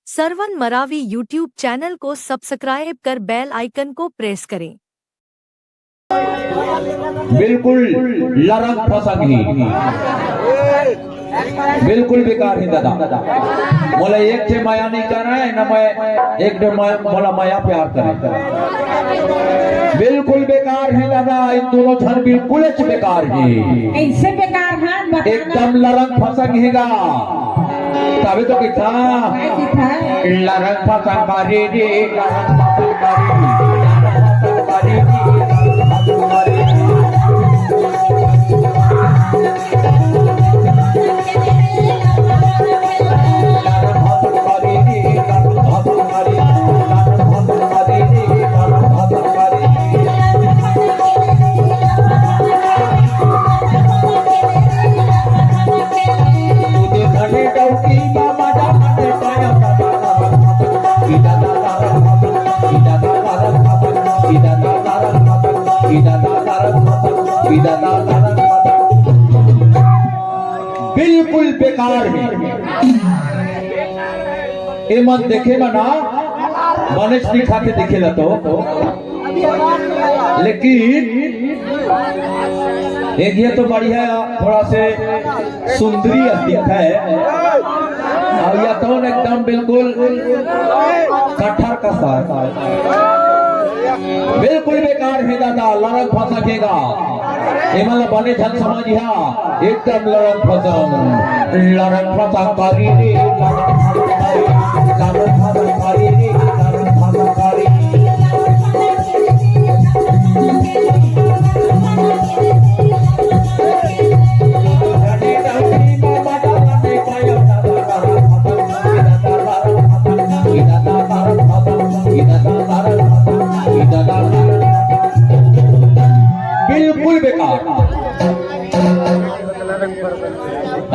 Sarwan Maravi YouTube channel को subscribe कर bell icon को प्रेस करें। बिल्कुल लरम फसंगी बिल्कुल बेकार है दादा। मोला एक से माया नहीं करना है ना, मैं एक मोला माया प्यार करे। बिल्कुल बेकार है दादा, इन दोनों झन बिल्कुल बेकार है। ऐसे बेकार है एकदम लरम फसंग हैगा। तभी तो किथा लरम फसंगारी रे बिल्कुल बेकार है। ये मन देखे ना मनुष्य दिखाते दिखेला तो, लेकिन एक ये तो बढ़िया थोड़ा से सुंदरी दिखा है, और यह तो एकदम बिल्कुल कठर का बिल्कुल बेकार है दादा। लड़क फंसेगा मतलब बने झन समझिया एकदम लड़क फंसाकारी रे बिल्कुल बेकार।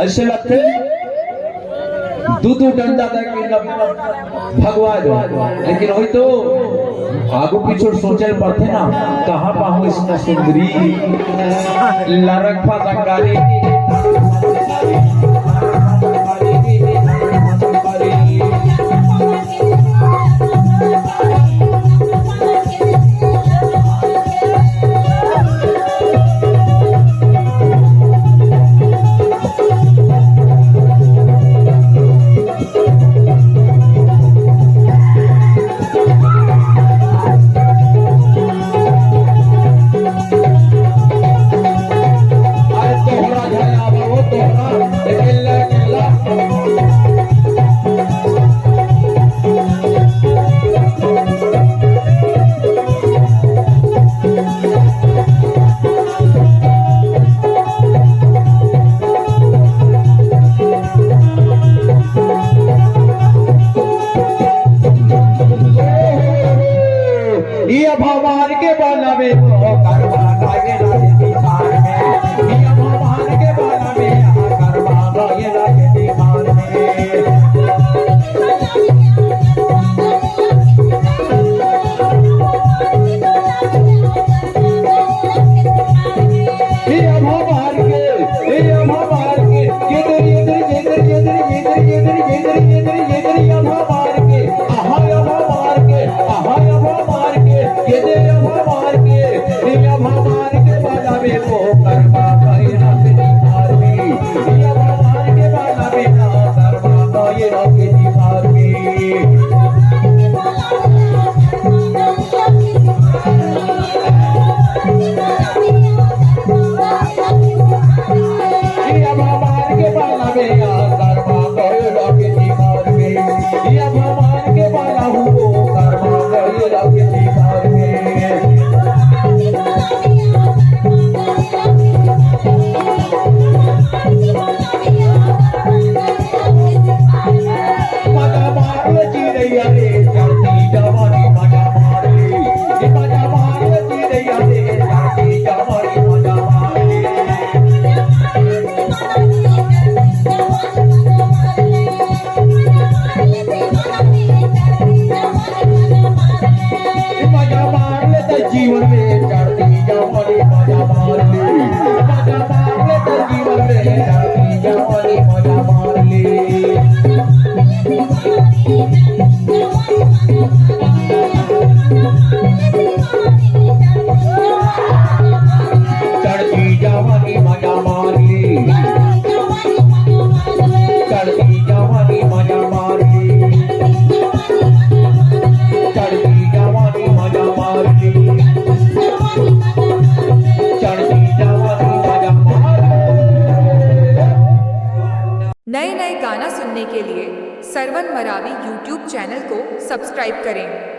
ऐसे लगते दूध डंडा भगवा दो, लेकिन वही तो आगू पीछे सोचे पड़ते ना, कहाँ पाऊं इसमें सुंदरी लड़क फंसाकारी भगवान के बाला में करवाना ये राजस्थान में, भगवान के बाला में करवाना ये राजस्थान में। जीवन में चढ़ती जवानी मजा मार ले, मजा मार ले तो जीवन में चढ़ती जवानी मजा मार ले। चढ़ती जवानी मजा मार ली, चढ़ती जवानी मजा मार ली, चढ़ती जवानी मजा मार ली, चढ़ती जवानी मजा मार ली। नए नए गाना सुनने के लिए सरवन मरावी यूट्यूब चैनल को सब्सक्राइब करें।